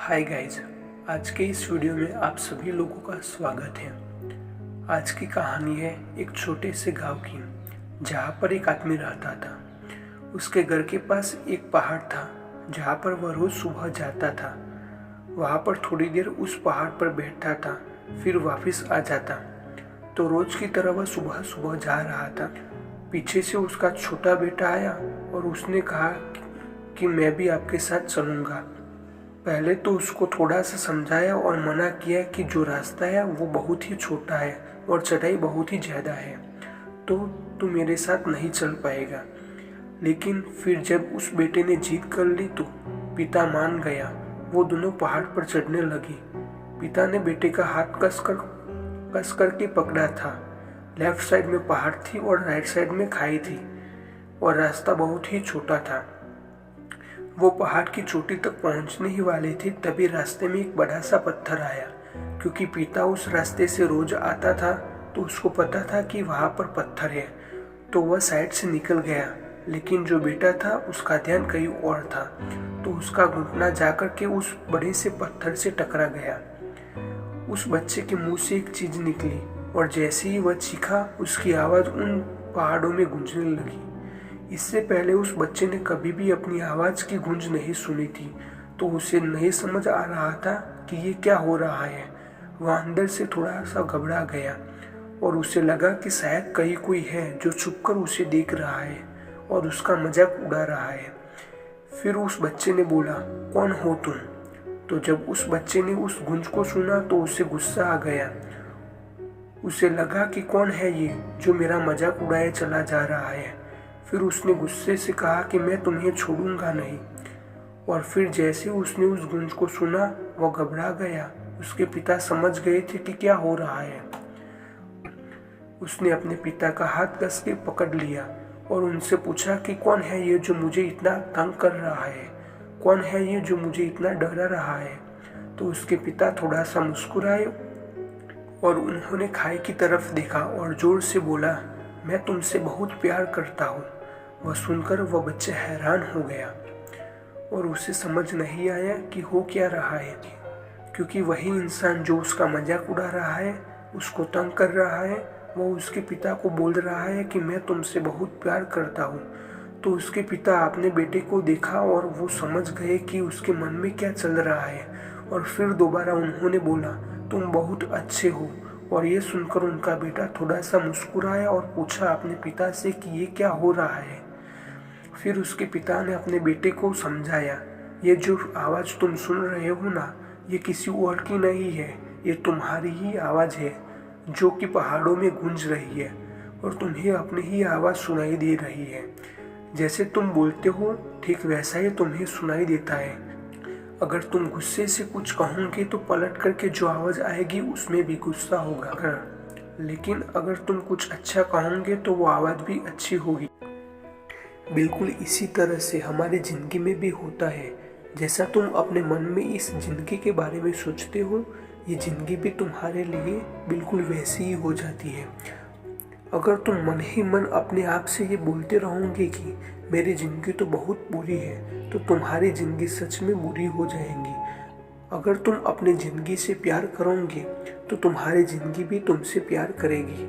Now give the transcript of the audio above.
Hi guys, आज के इस वीडियो में आप सभी लोगों का स्वागत है। आज की कहानी है एक छोटे से गांव की, जहां पर एक आदमी रहता था। उसके घर के पास एक पहाड़ था जहां पर वह रोज सुबह जाता था। वहां पर थोड़ी देर उस पहाड़ पर बैठता था, फिर वापस आ जाता। तो रोज की तरह वह सुबह सुबह जा रहा था। पीछे से उसका छोटा बेटा आया और उसने कहा कि मैं भी आपके साथ चलूंगा। पहले तो उसको थोड़ा सा समझाया और मना किया कि जो रास्ता है वो बहुत ही छोटा है और चढ़ाई बहुत ही ज़्यादा है, तो तू मेरे साथ नहीं चल पाएगा। लेकिन फिर जब उस बेटे ने जीत कर ली तो पिता मान गया। वो दोनों पहाड़ पर चढ़ने लगी। पिता ने बेटे का हाथ कस करके पकड़ा था। लेफ्ट साइड में पहाड़ थी और राइट साइड में खाई थी और रास्ता बहुत ही छोटा था। वो पहाड़ की चोटी तक पहुंचने ही वाले थे, तभी रास्ते में एक बड़ा सा पत्थर आया। क्योंकि पिता उस रास्ते से रोज आता था तो उसको पता था कि वहां पर पत्थर है, तो वह साइड से निकल गया। लेकिन जो बेटा था उसका ध्यान कहीं और था, तो उसका घुटना जाकर के उस बड़े से पत्थर से टकरा गया। उस बच्चे के मुंह से एक चीज निकली और जैसे ही वह चीखा, उसकी आवाज उन पहाड़ों में गूंजने लगी। इससे पहले उस बच्चे ने कभी भी अपनी आवाज की गूंज नहीं सुनी थी, तो उसे नहीं समझ आ रहा था कि ये क्या हो रहा है। वह अंदर से थोड़ा सा घबरा गया और उसे लगा कि शायद कहीं कोई है जो छुपकर उसे देख रहा है और उसका मजाक उड़ा रहा है। फिर उस बच्चे ने बोला, कौन हो तुम? तो जब उस बच्चे ने उस गूंज को सुना तो उसे गुस्सा आ गया। उसे लगा कि कौन है ये जो मेरा मजाक उड़ाए चला जा रहा है। फिर उसने गुस्से से कहा कि मैं तुम्हें छोड़ूंगा नहीं। और फिर जैसे उसने उस गूंज को सुना, वह घबरा गया। उसके पिता समझ गए थे कि क्या हो रहा है। उसने अपने पिता का हाथ कस के पकड़ लिया और उनसे पूछा कि कौन है ये जो मुझे इतना तंग कर रहा है, कौन है ये जो मुझे इतना डरा रहा है। तो उसके पिता थोड़ा सा मुस्कुराए और उन्होंने खाई की तरफ देखा और जोर से बोला, मैं तुमसे बहुत प्यार करता हूँ। वह सुनकर वह बच्चा हैरान हो गया और उसे समझ नहीं आया कि हो क्या रहा है, क्योंकि वही इंसान जो उसका मजाक उड़ा रहा है, उसको तंग कर रहा है, वो उसके पिता को बोल रहा है कि मैं तुमसे बहुत प्यार करता हूँ। तो उसके पिता अपने बेटे को देखा और वो समझ गए कि उसके मन में क्या चल रहा है। और फिर दोबारा उन्होंने बोला, तुम बहुत अच्छे हो। और ये सुनकर उनका बेटा थोड़ा सा मुस्कुराया और पूछा अपने पिता से कि ये क्या हो रहा है। फिर उसके पिता ने अपने बेटे को समझाया, ये जो आवाज़ तुम सुन रहे हो ना, ये किसी और की नहीं है, ये तुम्हारी ही आवाज़ है जो कि पहाड़ों में गूंज रही है और तुम्हें अपनी ही आवाज़ सुनाई दे रही है। जैसे तुम बोलते हो ठीक वैसा ही तुम्हें सुनाई देता है। अगर तुम गुस्से से कुछ कहोगे तो पलट करके जो आवाज़ आएगी उसमें भी गुस्सा होगा, लेकिन अगर तुम कुछ अच्छा कहोगे तो वो आवाज़ भी अच्छी होगी। बिल्कुल इसी तरह से हमारी ज़िंदगी में भी होता है। जैसा तुम अपने मन में इस ज़िंदगी के बारे में सोचते हो, ये ज़िंदगी भी तुम्हारे लिए बिल्कुल वैसी ही हो जाती है। अगर तुम मन ही मन अपने आप से ये बोलते रहोगे कि मेरी ज़िंदगी तो बहुत बुरी है, तो तुम्हारी ज़िंदगी सच में बुरी हो जाएगी। अगर तुम अपनी ज़िंदगी से प्यार करोगे तो तुम्हारी ज़िंदगी भी तुमसे प्यार करेगी।